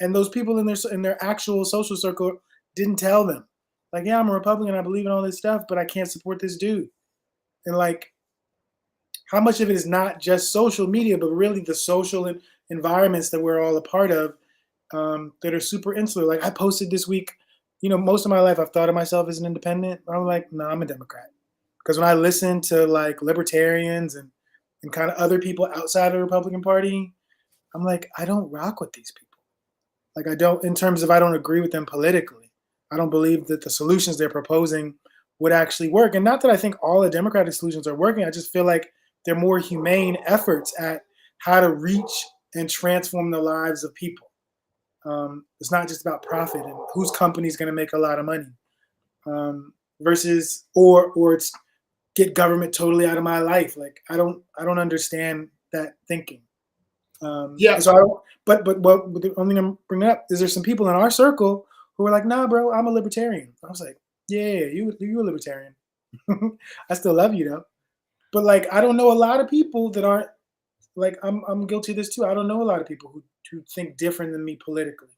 And those people in their actual social circle didn't tell them, like, yeah, I'm a Republican, I believe in all this stuff, but I can't support this dude. And like, how much of it is not just social media, but really the social environments that we're all a part of that are super insular. Like I posted this week, most of my life I've thought of myself as an independent. I'm like, no, I'm a Democrat. Because when I listen to like libertarians and kind of other people outside of the Republican Party, I'm like, I don't rock with these people. Like I don't, in terms of I don't agree with them politically. I don't believe that the solutions they're proposing would actually work. And not that I think all the Democratic solutions are working. I just feel like they're more humane efforts at how to reach and transform the lives of people. It's not just about profit and whose company is going to make a lot of money versus, or it's get government totally out of my life. Like I don't understand that thinking. Yeah. So but the only thing I'm bringing up is there's some people in our circle who are like, nah, bro, I'm a libertarian. I was like, yeah, you a libertarian. I still love you though. But like, I don't know a lot of people that aren't like, I'm guilty of this too. I don't know a lot of people who think different than me politically.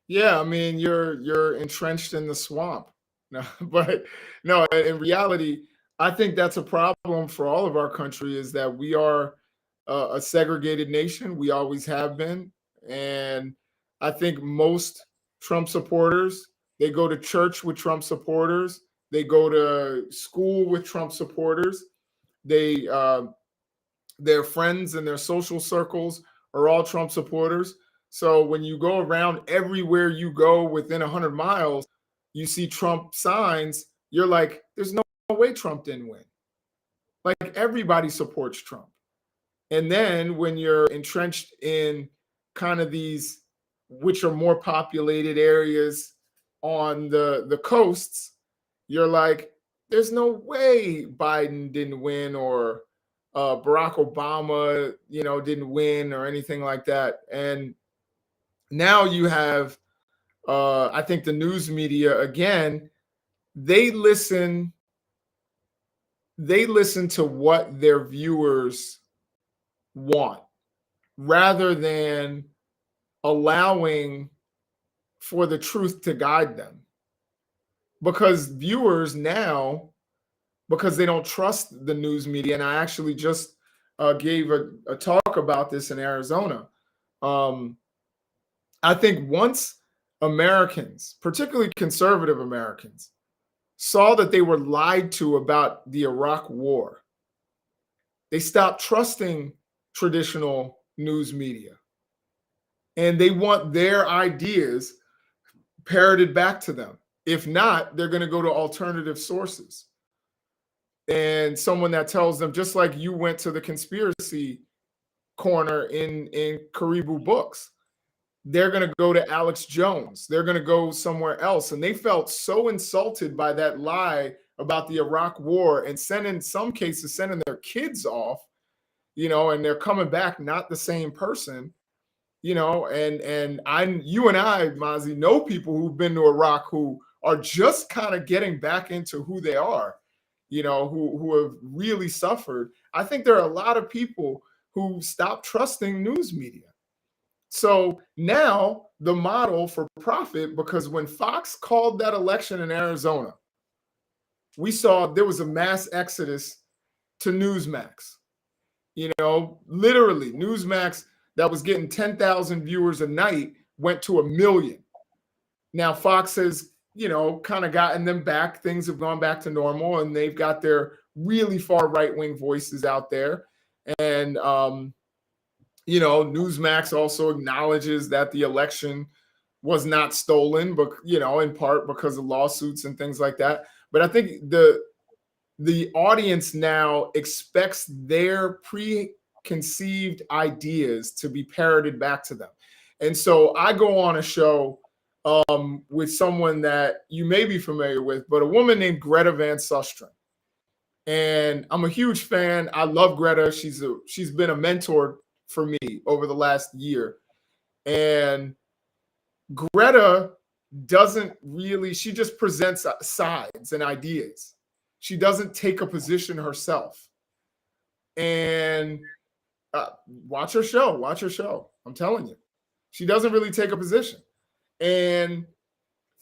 Yeah, I mean, you're entrenched in the swamp. No, but no, in reality, I think that's a problem for all of our country, is that we are a segregated nation. We always have been. And I think most Trump supporters, they go to church with Trump supporters. They go to school with Trump supporters. They their friends and their social circles are all Trump supporters. So when you go around, everywhere you go within 100 miles, you see Trump signs. You're like, there's no way Trump didn't win. Like, everybody supports Trump. And then when you're entrenched in kind of these, which are more populated areas on the coasts, you're like, there's no way Biden didn't win, or Barack Obama, didn't win, or anything like that. And now you have, I think, the news media again. They listen to what their viewers want, rather than allowing for the truth to guide them. Because viewers now, because they don't trust the news media, and I actually just gave a talk about this in Arizona. I think once Americans, particularly conservative Americans, saw that they were lied to about the Iraq War, they stopped trusting traditional news media. And they want their ideas parroted back to them. If not, they're going to go to alternative sources. And someone that tells them, just like you went to the conspiracy corner in Caribou Books, they're going to go to Alex Jones. They're going to go somewhere else. And they felt so insulted by that lie about the Iraq War, and in some cases sending their kids off, and they're coming back not the same person. And you and I, Mazi, know people who've been to Iraq who are just kind of getting back into who they are, who have really suffered. I think there are a lot of people who stopped trusting news media. So now the model for profit, because when Fox called that election in Arizona, we saw there was a mass exodus to Newsmax. Literally, Newsmax that was getting 10,000 viewers a night went to 1 million. Now Fox has, kind of gotten them back. Things have gone back to normal, and they've got their really far right-wing voices out there. And, Newsmax also acknowledges that the election was not stolen, but, in part because of lawsuits and things like that. But I think the audience now expects their preconceived ideas to be parroted back to them. And so I go on a show with someone that you may be familiar with, but a woman named Greta Van Susteren. And I'm a huge fan. I love Greta. She's been a mentor for me over the last year. And Greta she just presents sides and ideas. She doesn't take a position herself. And watch her show. I'm telling you, she doesn't really take a position. And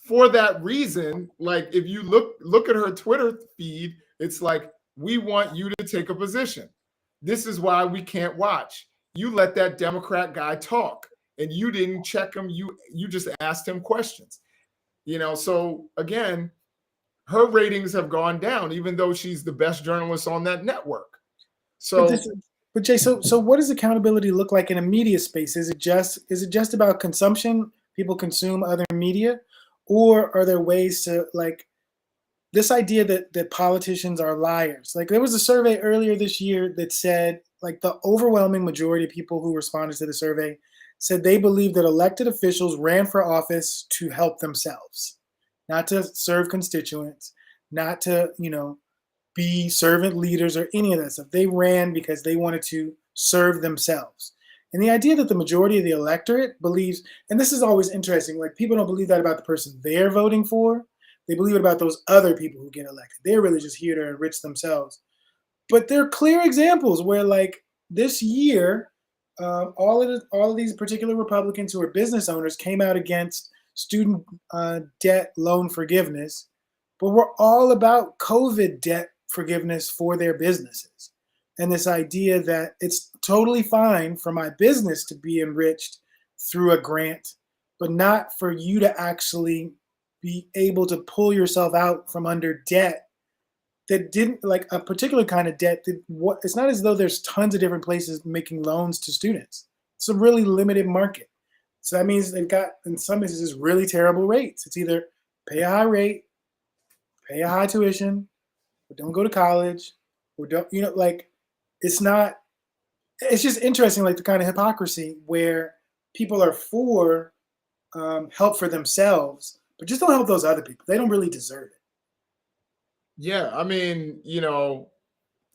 for that reason, like, if you look at her Twitter feed, it's like, we want you to take a position. This is why we can't watch. You let that Democrat guy talk, and you didn't check him. You just asked him questions. So again, her ratings have gone down, even though she's the best journalist on that network. So, but Jay, so what does accountability look like in a media space? Is it just about consumption? People consume other media, or are there ways to, like, this idea that politicians are liars? Like, there was a survey earlier this year that said, like, the overwhelming majority of people who responded to the survey said they believe that elected officials ran for office to help themselves, not to serve constituents, not to, be servant leaders or any of that stuff. They ran because they wanted to serve themselves. And the idea that the majority of the electorate believes, and this is always interesting, like, people don't believe that about the person they're voting for. They believe it about those other people who get elected. They're really just here to enrich themselves. But there are clear examples where, like, this year, all of these particular Republicans who are business owners came out against student debt loan forgiveness, but we're all about COVID debt forgiveness for their businesses. And this idea that it's totally fine for my business to be enriched through a grant, but not for you to actually be able to pull yourself out from under debt that didn't, like a particular kind of debt that it's not as though there's tons of different places making loans to students. It's a really limited market. So that means they've got, in some instances, really terrible rates. It's either pay a high rate, pay a high tuition, or don't go to college, or don't, like, it's just interesting, like the kind of hypocrisy where people are for help for themselves, but just don't help those other people. They don't really deserve it. Yeah, I mean,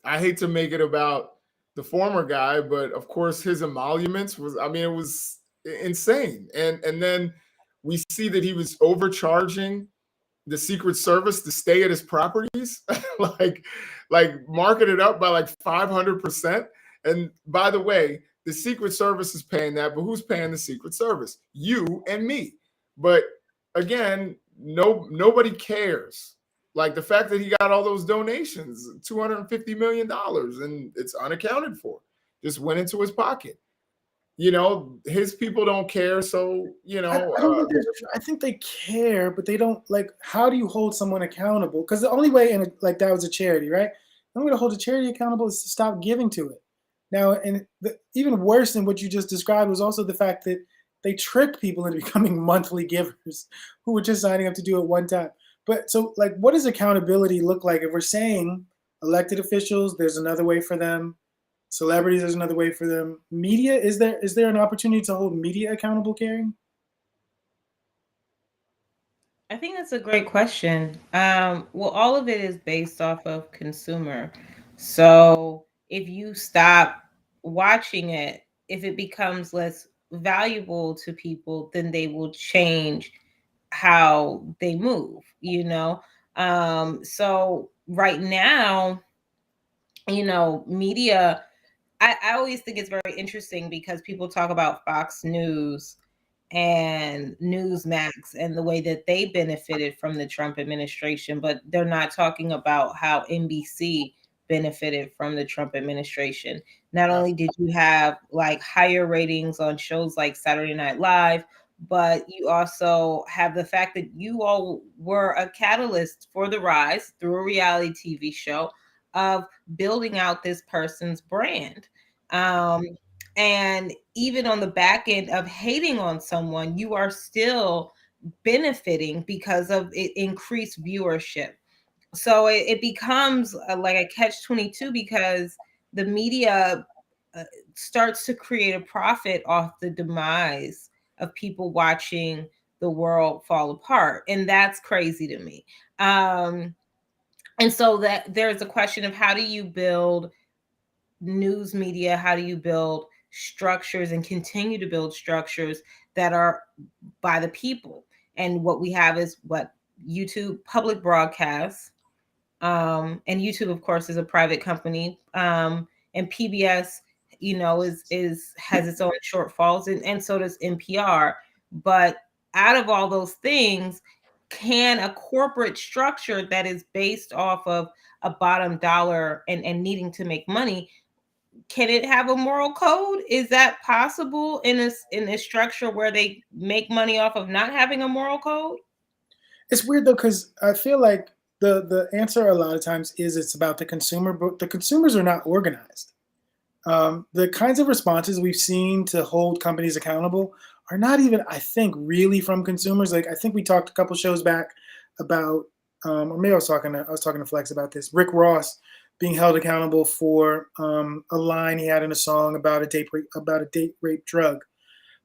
I hate to make it about the former guy, but of course his emoluments was, I mean, it was insane. And then we see that he was overcharging the Secret Service to stay at his properties, like marketed up by like 500%. And by the way, the Secret Service is paying that, but who's paying the Secret Service? You and me. But again, nobody cares. Like the fact that he got all those donations, $250 million, and it's unaccounted for, just went into his pocket. His people don't care. So, I don't think I think they care, but they don't, like, how do you hold someone accountable? Because the only way, like that was a charity, right? The only way to hold a charity accountable is to stop giving to it. Now, and even worse than what you just described was also the fact that they trick people into becoming monthly givers who were just signing up to do it one time. But so, like, what does accountability look like if we're saying elected officials, there's another way for them, celebrities, there's another way for them, media, is there an opportunity to hold media accountable, Carrie? I think that's a great question. Well, all of it is based off of consumer. So if you stop watching it, if it becomes less valuable to people, then they will change how they move, So right now, media, I always think it's very interesting because people talk about Fox News and Newsmax and the way that they benefited from the Trump administration, but they're not talking about how NBC benefited from the Trump administration. Not only did you have like higher ratings on shows like Saturday Night Live, but you also have the fact that you all were a catalyst for the rise through a reality TV show of building out this person's brand. And even on the back end of hating on someone, you are still benefiting because of it increased viewership. So it becomes like a catch-22 because the media starts to create a profit off the demise of people watching the world fall apart. And that's crazy to me. And so that there's a question of how do you build news media? How do you build structures and continue to build structures that are by the people? And what we have is what YouTube public broadcasts, and YouTube, of course, is a private company, and PBS, has its own shortfalls, and so does NPR. But out of all those things, can a corporate structure that is based off of a bottom dollar and needing to make money, can it have a moral code? Is that possible in a structure where they make money off of not having a moral code? It's weird though, because I feel like the answer a lot of times is it's about the consumer, but the consumers are not organized. The kinds of responses we've seen to hold companies accountable are not even, I think, really from consumers. Like I think we talked a couple shows back about, or maybe I was talking to Flex about this. Rick Ross being held accountable for a line he had in a song about a date rape drug.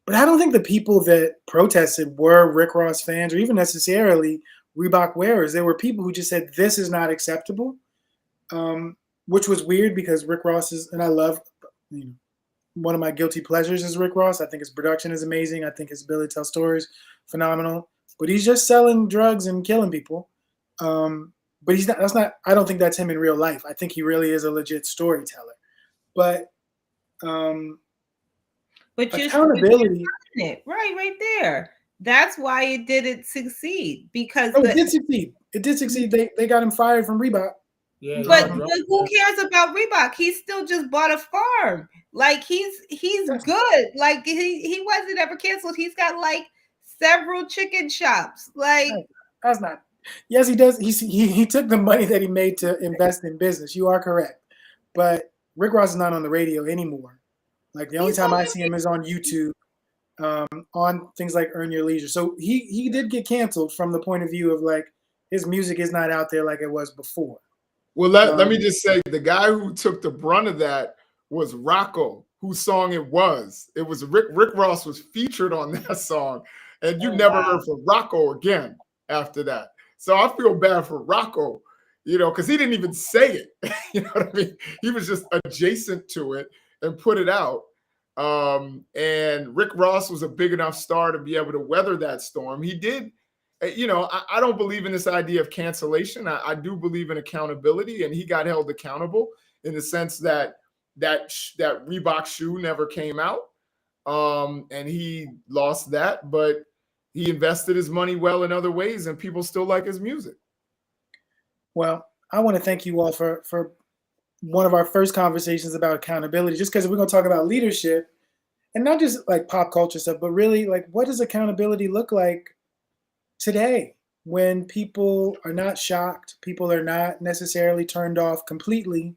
But I don't think the people that protested were Rick Ross fans or even necessarily Reebok wearers. There were people who just said this is not acceptable, which was weird because Rick Ross is, and I love, one of my guilty pleasures is Rick Ross. I think his production is amazing. I think his ability to tell stories phenomenal. But he's just selling drugs and killing people. But he's not. That's not. I don't think that's him in real life. I think he really is a legit storyteller. But accountability, right there. That's why it didn't succeed because it did succeed. It did succeed. They got him fired from Reebok. Yeah, but who cares about Reebok? He still just bought a farm. Like he's good. Like he wasn't ever canceled. He's got like several chicken shops. Like That's not. Yes, he does. He took the money that he made to invest in business. You are correct, but Rick Ross is not on the radio anymore. Like the only He's time on I the see him is on YouTube, on things like Earn Your Leisure. So he did get canceled from the point of view of like his music is not out there like it was before. Well, let me just say the guy who took the brunt of that was Rocco, whose song it was. It was Rick Ross was featured on that song, and you never heard from Rocco again after that. So I feel bad for Rocco, you know, because he didn't even say it. You know what I mean? He was just adjacent to it and put it out. And Rick Ross was a big enough star to be able to weather that storm. He did. You know, I don't believe in this idea of cancellation. I do believe in accountability, and he got held accountable in the sense that that Reebok shoe never came out, and he lost that, but he invested his money well in other ways, and people still like his music. Well, I want to thank you all for one of our first conversations about accountability, just because we're going to talk about leadership and not just like pop culture stuff, but really like what does accountability look like today when people are not shocked, people are not necessarily turned off completely,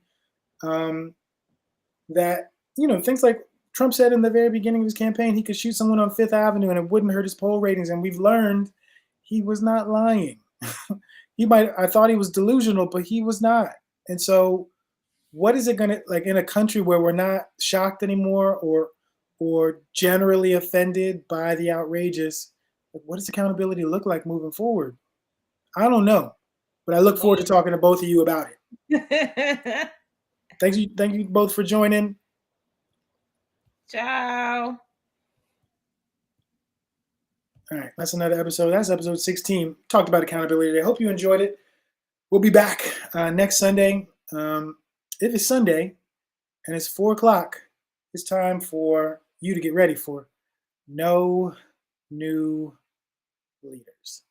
that, you know, things like Trump said in the very beginning of his campaign, he could shoot someone on Fifth Avenue and it wouldn't hurt his poll ratings. And we've learned he was not lying. I thought he was delusional, but he was not. And so what is it going to, like in a country where we're not shocked anymore or generally offended by the outrageous, what does accountability look like moving forward? I don't know, but I look forward to talking to both of you about it. Thank you both for joining. Ciao. All right, that's another episode. That's episode 16. Talked about accountability today. Hope you enjoyed it. We'll be back next Sunday. If it's Sunday and it's 4 o'clock, it's time for you to get ready for No New Leaders.